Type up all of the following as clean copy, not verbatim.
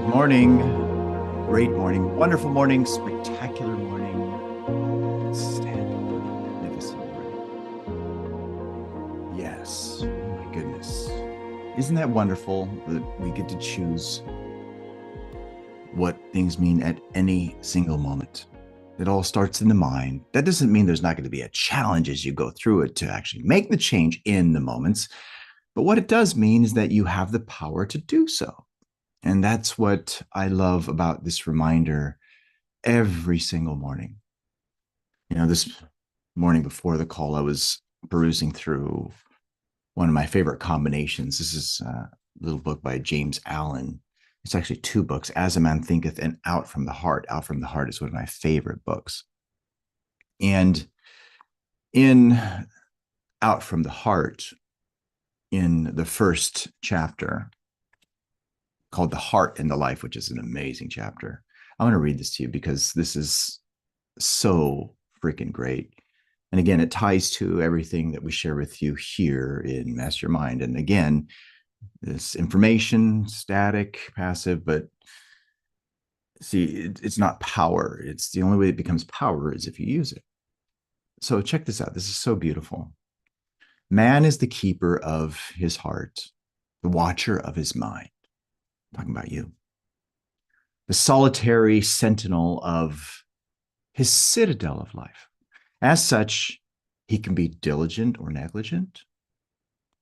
Good morning, great morning, wonderful morning, spectacular morning, outstanding, magnificent morning. Yes, oh my goodness. Isn't that wonderful that we get to choose what things mean at any single moment? It all starts in the mind. That doesn't mean there's not going to be a challenge as you go through it to actually make the change in the moments. But what it does mean is that you have the power to do so. And that's what I love about this reminder every single morning. This morning before the call, I was perusing through one of my favorite combinations. This is a little book by James Allen. It's actually two books, As a Man Thinketh and Out from the Heart. Out from the Heart is one of my favorite books. And in Out from the Heart, in the first chapter, called The Heart and the Life, which is an amazing chapter. I want to read this to you because this is so freaking great. And again, it ties to everything that we share with you here in Master Your Mind. And again, this information, static, passive, but see, it's not power. It's the only way it becomes power is if you use it. So check this out. This is so beautiful. Man is the keeper of his heart, the watcher of his mind. I'm talking about you. The solitary sentinel of his citadel of life. As such, he can be diligent or negligent.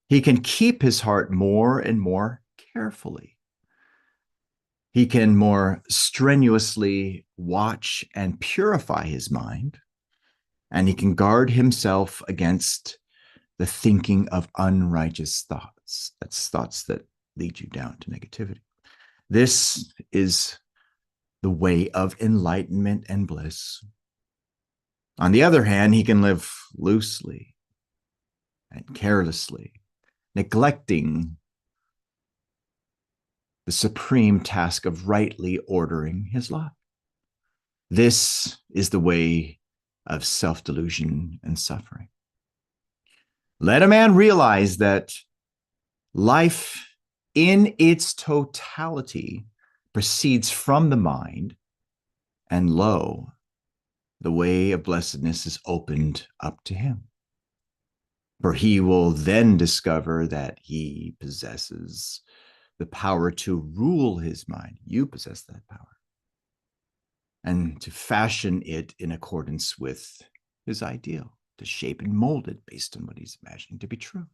He can keep his heart more and more carefully. He can more strenuously watch and purify his mind, and he can guard himself against the thinking of unrighteous thoughts. That's thoughts that lead you down to negativity. This is the way of enlightenment and bliss. On the other hand, he can live loosely and carelessly, neglecting the supreme task of rightly ordering his life. This is the way of self-delusion and suffering. Let a man realize that life in its totality proceeds from the mind, and lo, the way of blessedness is opened up to him. For he will then discover that he possesses the power to rule his mind. You possess that power. And to fashion it in accordance with his ideal, to shape and mold it based on what he's imagining to be true.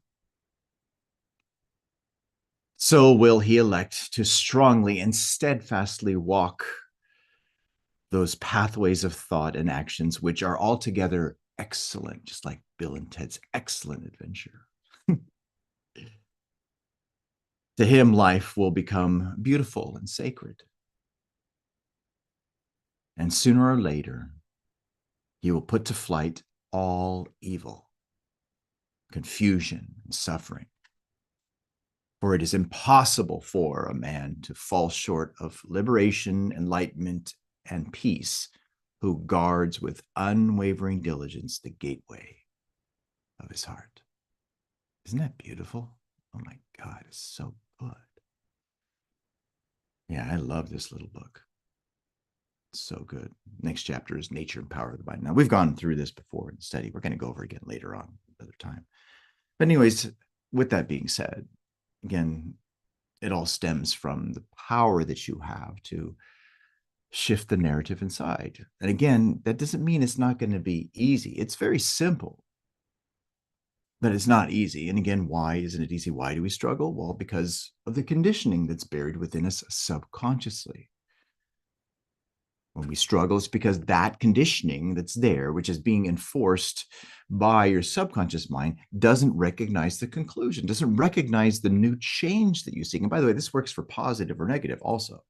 So will he elect to strongly and steadfastly walk those pathways of thought and actions, which are altogether excellent, just like Bill and Ted's excellent adventure. To him, life will become beautiful and sacred. And sooner or later, he will put to flight all evil, confusion, and suffering. For it is impossible for a man to fall short of liberation, enlightenment, and peace who guards with unwavering diligence the gateway of his heart. Isn't that beautiful? Oh my God, it's so good. Yeah, I love this little book. It's so good. Next chapter is Nature and Power of the Mind. Now, we've gone through this before in the study. We're going to go over it again later on, another time. But anyways, with that being said, again, it all stems from the power that you have to shift the narrative inside. And again, that doesn't mean it's not going to be easy. It's very simple, but it's not easy. And again, why isn't it easy? Why do we struggle? Well, because of the conditioning that's buried within us subconsciously. When we struggle, it's because that conditioning that's there, which is being enforced by your subconscious mind, doesn't recognize the conclusion, doesn't recognize the new change that you seek. And by the way, this works for positive or negative also.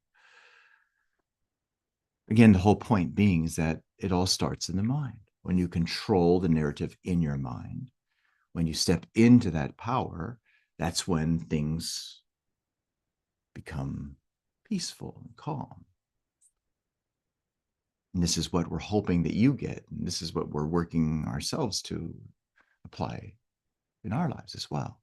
Again, the whole point being is that it all starts in the mind. When you control the narrative in your mind, when you step into that power, that's when things become peaceful and calm. And this is what we're hoping that you get. And this is what we're working ourselves to apply in our lives as well.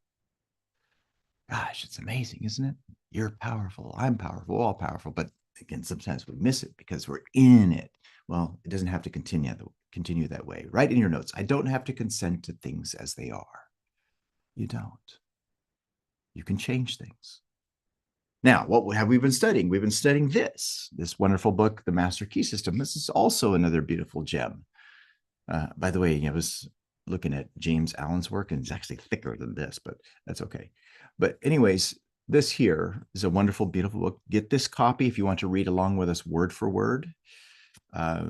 Gosh, it's amazing, isn't it? You're powerful. I'm powerful. We're all powerful. But again, sometimes we miss it because we're in it. Well, it doesn't have to continue that way. Write in your notes. I don't have to consent to things as they are. You don't. You can change things. Now, what have we been studying? We've been studying this wonderful book, The Master Key System. This is also another beautiful gem. By the way, I was looking at James Allen's work, and it's actually thicker than this, but that's okay. But anyways, this here is a wonderful, beautiful book. Get this copy if you want to read along with us word for word.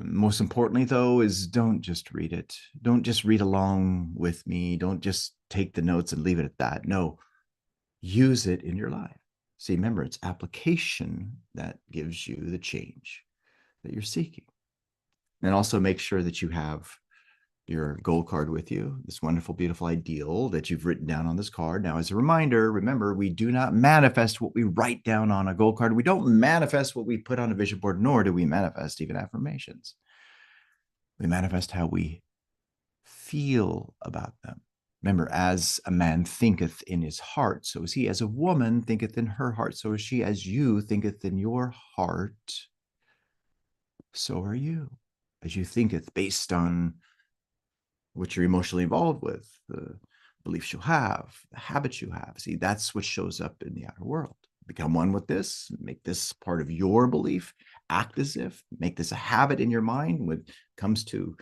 Most importantly, though, is don't just read it. Don't just read along with me. Don't just take the notes and leave it at that. No, use it in your life. See, remember, it's application that gives you the change that you're seeking. And also make sure that you have your goal card with you, this wonderful, beautiful ideal that you've written down on this card. Now, as a reminder, remember, we do not manifest what we write down on a goal card. We don't manifest what we put on a vision board, nor do we manifest even affirmations. We manifest how we feel about them. Remember, as a man thinketh in his heart, so is he. As a woman thinketh in her heart, so is she. As you thinketh in your heart, so are you. As you thinketh based on what you're emotionally involved with, the beliefs you have, the habits you have. See, that's what shows up in the outer world. Become one with this, make this part of your belief, act as if, make this a habit in your mind when it comes to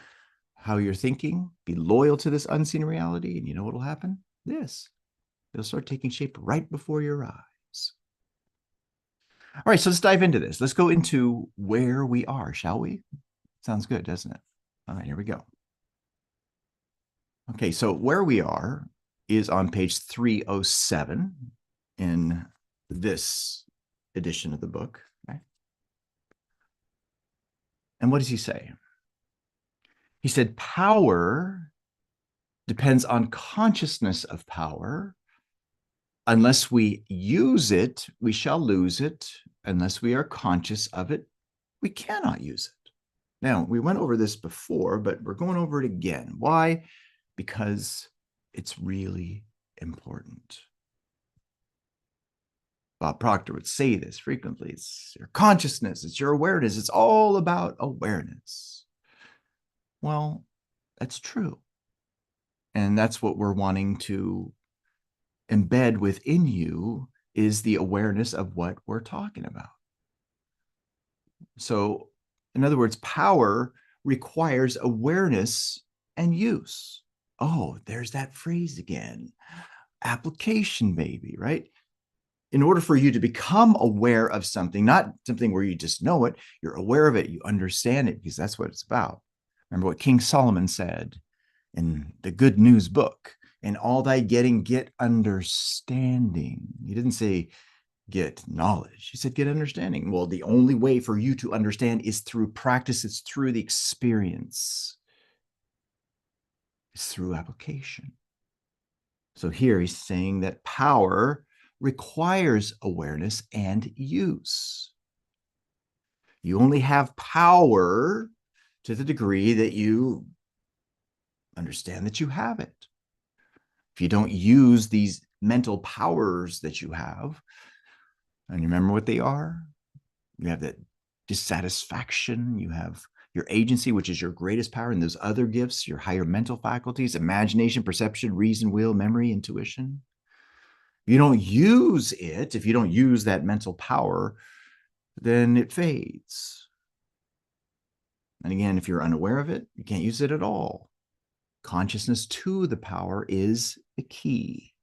how you're thinking, be loyal to this unseen reality, and you know what will happen? It'll start taking shape right before your eyes. All right, so let's dive into this. Let's go into where we are, shall we? Sounds good, doesn't it? All right, here we go. Okay, so where we are is on page 307 in this edition of the book. Okay? And what does he say? He said, power depends on consciousness of power. Unless we use it, we shall lose it. Unless we are conscious of it, we cannot use it. Now, we went over this before, but we're going over it again. Why? Because it's really important. Bob Proctor would say this frequently. It's your consciousness, it's your awareness. It's all about awareness. Well, that's true. And that's what we're wanting to embed within you is the awareness of what we're talking about. So, in other words, power requires awareness and use. Oh, there's that phrase again. Application, baby, right? In order for you to become aware of something, not something where you just know it, you're aware of it, you understand it, because that's what it's about. Remember what King Solomon said in the Good News book, in all thy getting, get understanding. He didn't say get knowledge. He said get understanding. Well, the only way for you to understand is through practice. It's through the experience. It's through application. So here he's saying that power requires awareness and use. You only have power to the degree that you understand that you have it. If you don't use these mental powers that you have, and you remember what they are, you have that dissatisfaction, you have your agency, which is your greatest power, and those other gifts, your higher mental faculties, imagination, perception, reason, will, memory, intuition. If you don't use it, if you don't use that mental power, then it fades. And again, if you're unaware of it, you can't use it at all. Consciousness to the power is the key.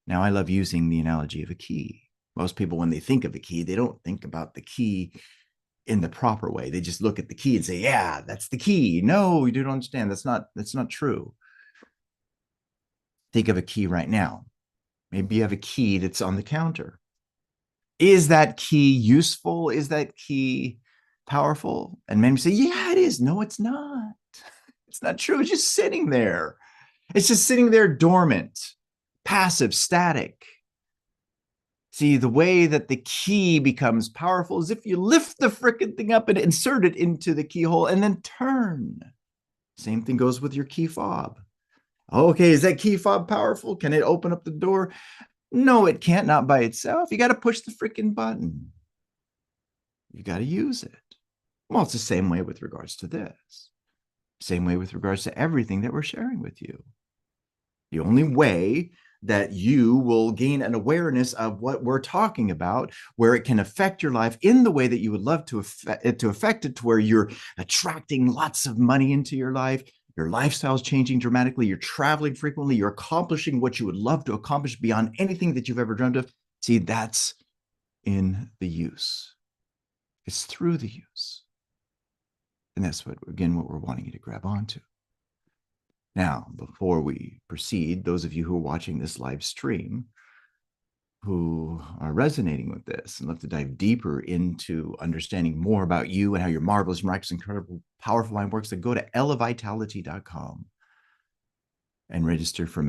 Now, I love using the analogy of a key. Most people, when they think of a key, they don't think about the key in the proper way. They just look at the key and say, yeah, that's the key. No, you don't understand. That's not true. Think of a key right now. Maybe you have a key that's on the counter. Is that key useful? Is that key powerful? And many say, yeah, it is. No, it's not. It's not true. It's just sitting there. It's just sitting there dormant, passive, static. See, the way that the key becomes powerful is if you lift the frickin' thing up and insert it into the keyhole and then turn. Same thing goes with your key fob. Okay, is that key fob powerful? Can it open up the door? No, it can't, not by itself. You got to push the freaking button. You got to use it. Well, it's the same way with regards to this. Same way with regards to everything that we're sharing with you. The only way that you will gain an awareness of what we're talking about, where it can affect your life in the way that you would love to affect it, to where you're attracting lots of money into your life, your lifestyle's changing dramatically, you're traveling frequently, you're accomplishing what you would love to accomplish beyond anything that you've ever dreamt of. See, that's in the use. It's through the use. And that's what, again, what we're wanting you to grab onto. Now, before we proceed, those of you who are watching this live stream who are resonating with this and love to dive deeper into understanding more about you and how your marvelous, miraculous, incredible, powerful mind works, then go to elevitality.com and register for